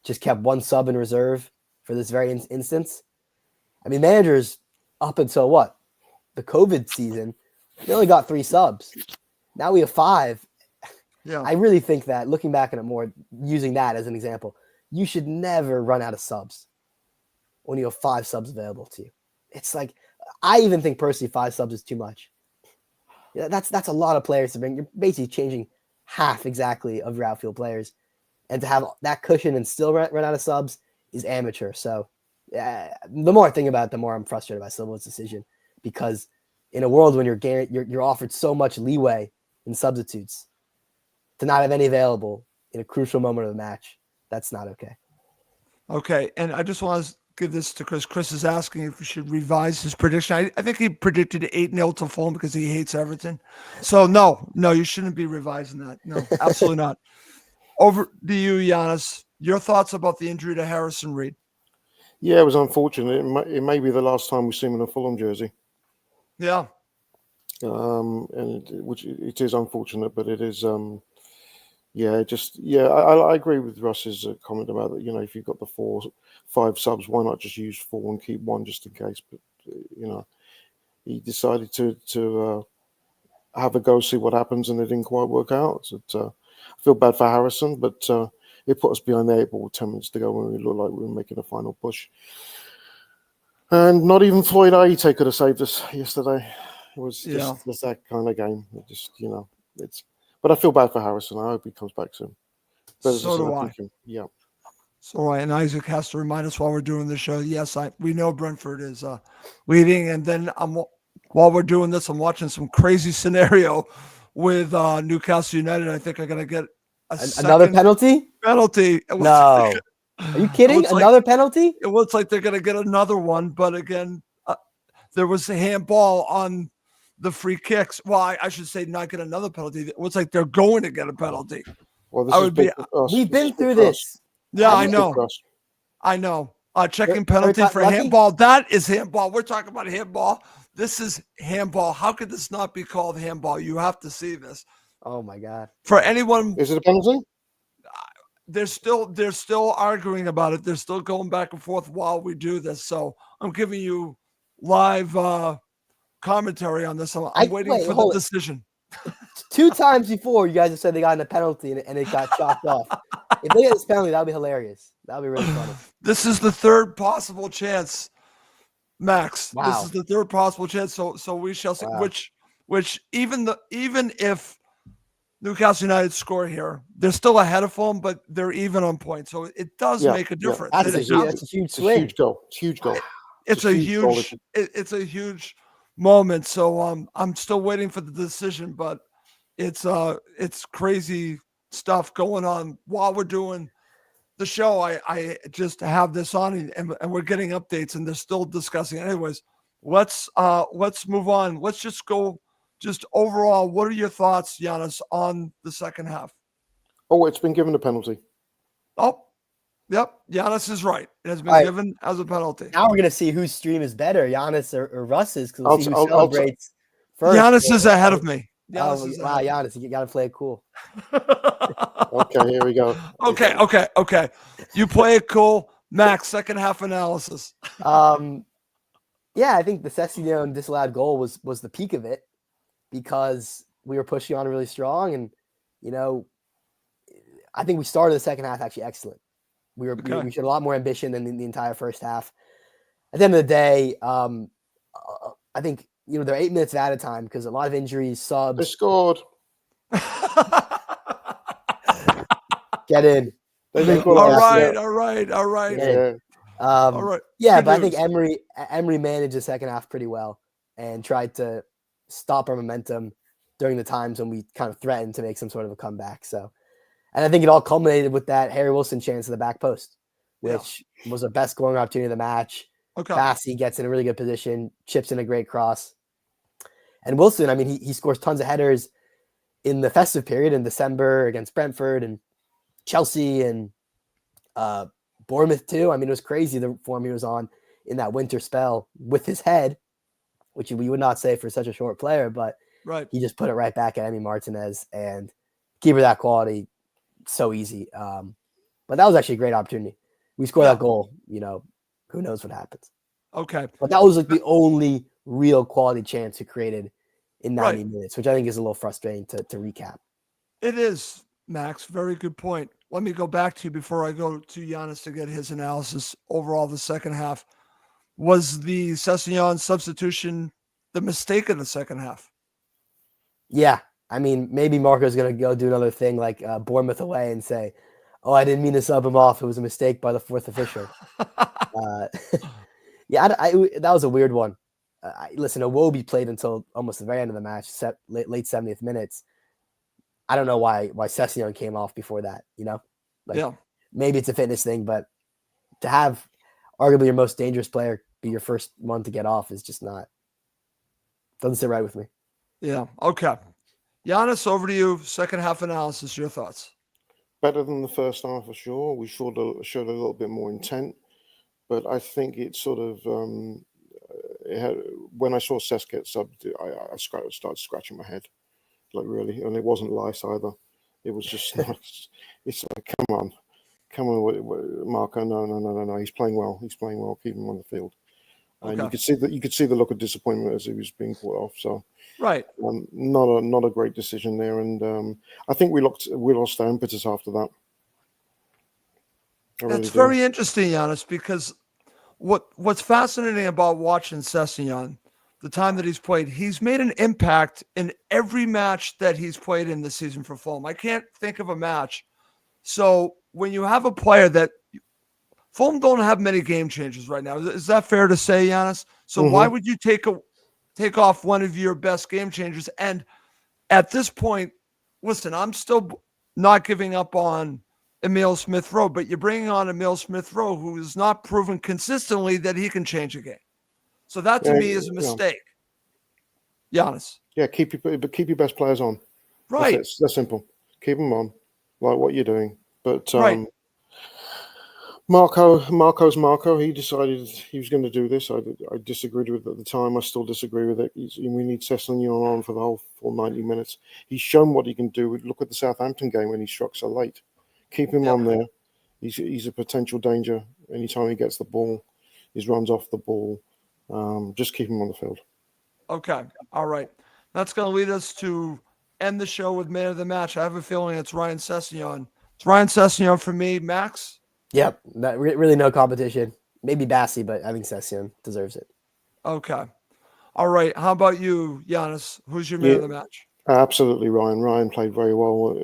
just kept one sub in reserve for this very instance. I mean, managers up until the COVID season, they only got 3 subs. Now we have 5. Yeah, I really think that looking back at it more, using that as an example, you should never run out of subs when you have 5 subs available to you. It's like, I even think personally 5 subs is too much. Yeah, that's a lot of players to bring. You're basically changing half exactly of your outfield players, and to have that cushion and still run out of subs is amateur. So the more I think about it, the more I'm frustrated by Silva's decision, because in a world when you're offered so much leeway in substitutes, to not have any available in a crucial moment of the match, that's not okay. Okay, and I just want to give this to Chris. Chris is asking if we should revise his prediction. I think he predicted 8-0 to Fulham because he hates Everton. So no, you shouldn't be revising that. No, absolutely not. Over to you, Giannis. Your thoughts about the injury to Harrison Reed? Yeah, it was unfortunate. It may be the last time we see him in a Fulham jersey. Yeah. Which it is unfortunate, but it is. I agree with Russ's comment about that. If you've got the 5 subs, why not just use 4 and keep 1 just in case? But he decided to have a go, see what happens, and it didn't quite work out. So, I feel bad for Harrison, but it put us behind the 8 ball with 10 minutes to go when we looked like we were making a final push. And not even Floyd Aite could have saved us yesterday. It was just that kind of game. But I feel bad for Harrison. I hope he comes back soon. So do I. Yeah. So and Isaac has to remind us while we're doing the show. Yes, we know Brentford is leading, and then while we're doing this, I'm watching some crazy scenario with Newcastle United. I think I'm gonna get another penalty. No, are you kidding? Another penalty? It looks like they're gonna get another one, but again, there was a handball on the free kicks. Well, I should say not get another penalty. It looks like they're going to get a penalty. Well, we've been through this. Yeah, I know. Checking penalty for handball. That is handball. We're talking about handball. This is handball. How could this not be called handball? You have to see this. Oh my God. For anyone, is it a penalty? They're still arguing about it. They're still going back and forth while we do this. So I'm giving you live commentary on this. I'm waiting for the decision. 2 times before, you guys have said they got in a penalty and it got chalked off. If they get this penalty, that would be hilarious. That would be really funny. This is the 3rd possible chance, Max. Wow. This is the 3rd possible chance. So we shall see. Wow. Which even if Newcastle United score here, they're still ahead of Fulham, but they're even on points. So it does make a difference. That's a huge swing. It's a huge goal. It's a huge moment. So I'm still waiting for the decision, but it's crazy stuff going on while we're doing the show. I just have this on and we're getting updates and they're still discussing. Anyways, let's move on. Let's just go. Just overall, what are your thoughts, Giannis, on the second half? Oh, it's been given a penalty. Oh, yep. Giannis is right. It has been given as a penalty. Now we're going to see whose stream is better, Giannis or Russ's, because we'll see who celebrates first. Giannis is ahead of me. Giannis, you got to play it cool. Okay, here we go. Okay. You play it cool. Max, second half analysis. Yeah, I think the Sessegnon disallowed goal was the peak of it, because we were pushing on really strong, and I think we started the second half actually excellent. We Okay. showed a lot more ambition than the entire first half. At the end of the day, I think they're 8 minutes at a time because a lot of injuries, They subs. scored. Get in. They've Thank you, All equalised. right, Jasper. all right, all right, Get in. Yeah. all right. Yeah, Good but I think news. Emery managed the second half pretty well and tried to stop our momentum during the times when we kind of threatened to make some sort of a comeback. So, and I think it all culminated with that Harry Wilson chance in the back post, which was the best scoring opportunity of the match. Okay. Bassey gets in a really good position, chips in a great cross. And Wilson, I mean, he scores tons of headers in the festive period in December against Brentford and Chelsea and Bournemouth too. I mean, it was crazy the form he was on in that winter spell with his head, which we would not say for such a short player, but Right. he just put it right back at Emi Martinez and keeper that quality so easy. But that was actually a great opportunity. We scored that goal, who knows what happens. Okay. But that was like the only real quality chance we created in 90 minutes, which I think is a little frustrating to recap. It is, Max. Very good point. Let me go back to you before I go to Giannis to get his analysis overall the second half. Was the Sessegnon substitution the mistake in the second half? Yeah. I mean, maybe Marco's going to go do another thing like Bournemouth away and say, oh, I didn't mean to sub him off. It was a mistake by the fourth official. Yeah, that was a weird one. Listen, Iwobi played until almost the very end of the match, late 70th minutes. I don't know why Sessegnon came off before that, Maybe it's a fitness thing, but to have arguably your most dangerous player be your first one to get off is just doesn't sit right with me. Yeah. Okay. Giannis, over to you. Second half analysis, your thoughts. Better than the first half for sure. We showed a little bit more intent, but I think it sort of when I saw Cesc get subbed, I started scratching my head, like really, and it wasn't lice either. It was just it's like, come on, Marco, no. He's playing well. Keep him on the field. And you could see the look of disappointment as he was being put off. So right, not a great decision there, and I think we lost our impetus after that. That's very interesting, Giannis, because what's fascinating about watching Sessegnon, the time that he's played, he's made an impact in every match that he's played in this season for Fulham. I can't think of a match. So when you have a player that Fulham don't have many game changers right now, is that fair to say, Giannis? So why would you take off one of your best game changers? And at this point, listen, I'm still not giving up on Emile Smith-Rowe, but you're bringing on Emile Smith-Rowe, who has not proven consistently that he can change a game. So that to me is a mistake. Giannis. Yeah, keep your best players on. Right. That's simple. Keep them on, like what you're doing. But Marco's Marco. He decided he was going to do this. I disagreed with it at the time. I still disagree with it. We need Sessegnon on for the whole full 90 minutes. He's shown what he can do. Look at the Southampton game when he struck so late. Keep him on there. He's a potential danger anytime he gets the ball. He runs off the ball. Just keep him on the field. Okay. All right. That's going to lead us to end the show with man of the match. I have a feeling it's Ryan Sessegnon. It's Ryan Sessegnon for me. Max? Yep. Really no competition. Maybe Bassey, but I think Sessegnon deserves it. Okay. All right. How about you, Giannis? Who's your man of the match? Absolutely, Ryan. Ryan played very well.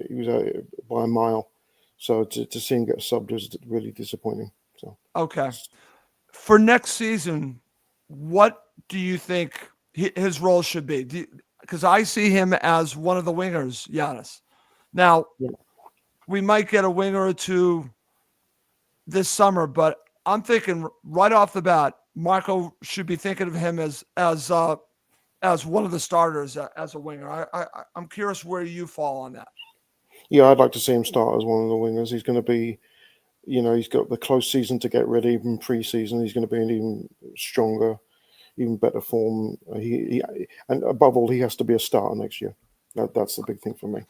He was by a mile. So to see him get subbed was really disappointing. So okay. For next season, what do you think his role should be? Because I see him as one of the wingers, Giannis. Now, we might get a winger or two this summer, but I'm thinking right off the bat, Marco should be thinking of him as one of the starters as a winger. I'm curious where you fall on that. Yeah, I'd like to see him start as one of the wingers. He's going to be, he's got the close season to get ready, even pre-season. He's going to be in even stronger, even better form. And above all, he has to be a starter next year. That's the big thing for me.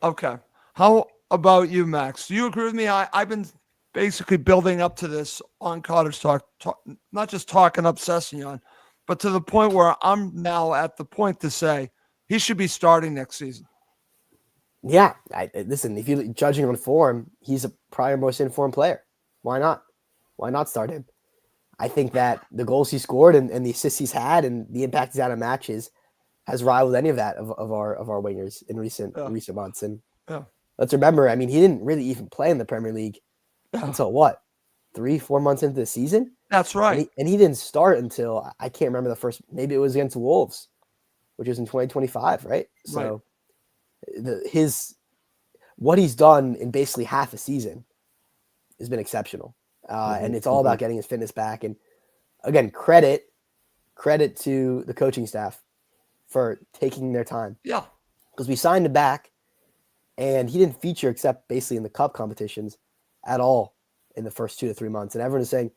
Okay. How about you, Max? Do you agree with me? I've been basically building up to this on Cottage Talk, not just talking up Sessegnon, but to the point where I'm now at the point to say he should be starting next season. Yeah, listen, if you're judging on form, he's a prior most informed player. Why not? Why not start him? I think that the goals he scored and the assists he's had and the impact he's had on matches has rivaled any of that of our wingers in recent months. And let's remember, I mean, he didn't really even play in the Premier League until what, 3-4 months into the season? That's right. And he didn't start until, I can't remember the first, maybe it was against Wolves, which was in 2025, right? So what he's done in basically half a season has been exceptional. And it's all about getting his fitness back. And again, credit to the coaching staff for taking their time. Yeah. Because we signed him back and he didn't feature except basically in the cup competitions at all in the first 2 to 3 months. And everyone is saying,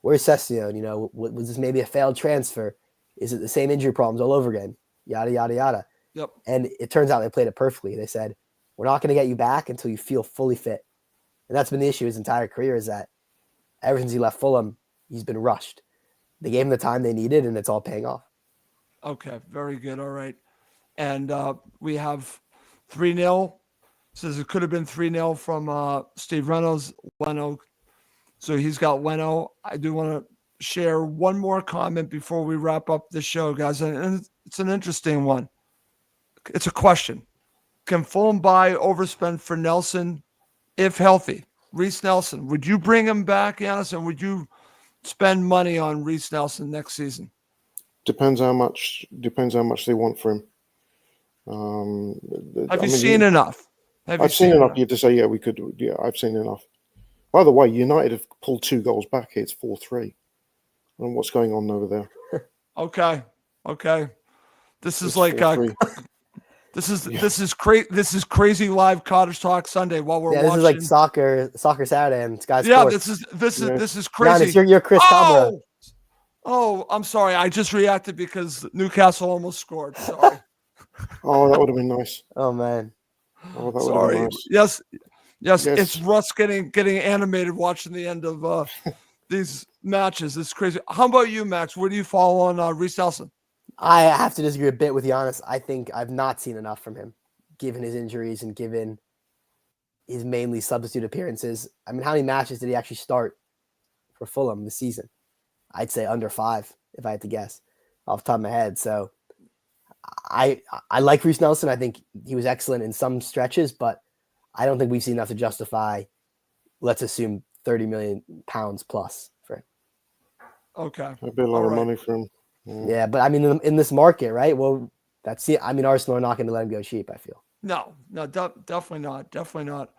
where's Sessegnon? You know, was this maybe a failed transfer? Is it the same injury problems all over again? Yada, yada, yada. Yep. And it turns out they played it perfectly. They said, we're not going to get you back until you feel fully fit. And that's been the issue his entire career, is that ever since he left Fulham, he's been rushed. They gave him the time they needed, and it's all paying off. Okay, very good. All right. And we have 3-0. Says it could have been 3-0 from Steve Reynolds, Weno. So he's got Weno. I do want to share one more comment before we wrap up the show, guys. And it's an interesting one. It's a question. Can Fulham buy overspend for Nelson if healthy? Reese Nelson, would you bring him back, Giannis, and would you spend money on Reese Nelson next season? Depends how much they want for him. Have you seen enough? I've seen enough here to say, yeah, we could. Yeah, I've seen enough. By the way, United have pulled 2 goals back here. It's 4-3. And what's going on over there? Okay. This is It's like 4-3. This is crazy live Cottage Talk Sunday while we're watching. This is like soccer Saturday and Sky Sports. Yeah, this is crazy. Giannis, you're Chris Camera. Oh, I'm sorry. I just reacted because Newcastle almost scored. Sorry. Oh, that would have been nice. Oh man. Oh, that Sorry. would have been nice. Yes. It's Russ getting animated watching the end of these matches. It's crazy. How about you, Max? Where do you fall on Reese Nelson? I have to disagree a bit with Giannis. I think I've not seen enough from him, given his injuries and given his mainly substitute appearances. I mean, how many matches did he actually start for Fulham this season? I'd say under 5, if I had to guess, off the top of my head. So I like Reese Nelson. I think he was excellent in some stretches, but I don't think we've seen enough to justify, let's assume, £30 million plus for him. Okay. That'd be a lot of money for him. Yeah, but I mean, in this market, right? Well, that's it. I mean, Arsenal are not going to let him go cheap, I feel. No, definitely not. Definitely not.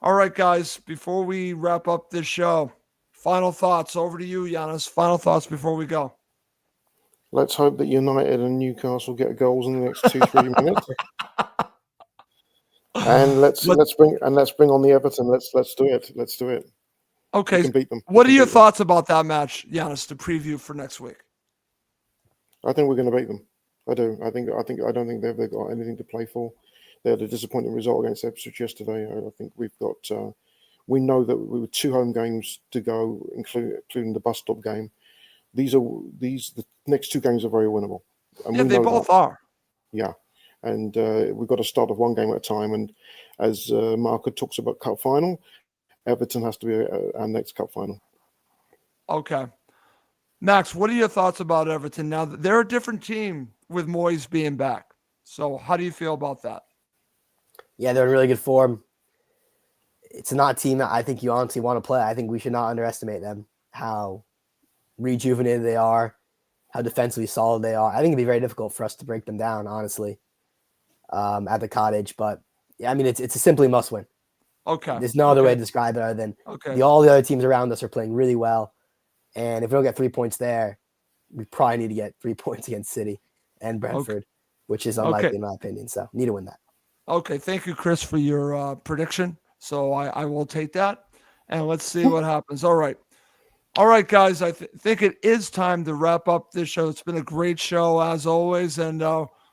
All right, guys, before we wrap up this show, final thoughts. Over to you, Giannis. Final thoughts before we go. Let's hope that United and Newcastle get goals in the next 2-3 minutes. And let's bring on the Everton. Let's do it. Let's do it. Okay. We can beat them. What are your thoughts about that match, Giannis, to preview for next week? I think we're going to beat them. I do. I don't think they've got anything to play for. They had a disappointing result against Ipswich yesterday. I think we've got. We know that we were 2 home games to go, including the bus stop game. The next 2 games are very winnable. And they both are. Yeah, and we've got to start off 1 game at a time. And as Marco talks about cup final, Everton has to be our next cup final. Okay. Max, what are your thoughts about Everton now that they're a different team with Moyes being back? So how do you feel about that? Yeah, they're in really good form. It's not a team that I think you honestly want to play. I think we should not underestimate them, how rejuvenated they are, how defensively solid they are. I think it'd be very difficult for us to break them down, honestly, at the Cottage. But, yeah, I mean, it's a simply must win. Okay. There's no other way to describe it other than all the other teams around us are playing really well. And if we don't get 3 points there, we probably need to get 3 points against City and Brentford, which is unlikely in my opinion. So need to win that. Okay. Thank you, Chris, for your prediction. So I will take that and let's see what happens. All right. All right, guys. I think it is time to wrap up this show. It's been a great show as always. And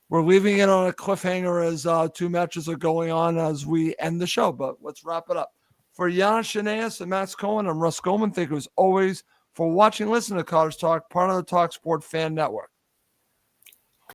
we're leaving it on a cliffhanger as 2 matches are going on as we end the show, but let's wrap it up. For Giannis Role and Max Cohen, I'm Russ Goldman. Thank you as always for watching and listening to Cottage Talk, part of the Talk Sport Fan Network.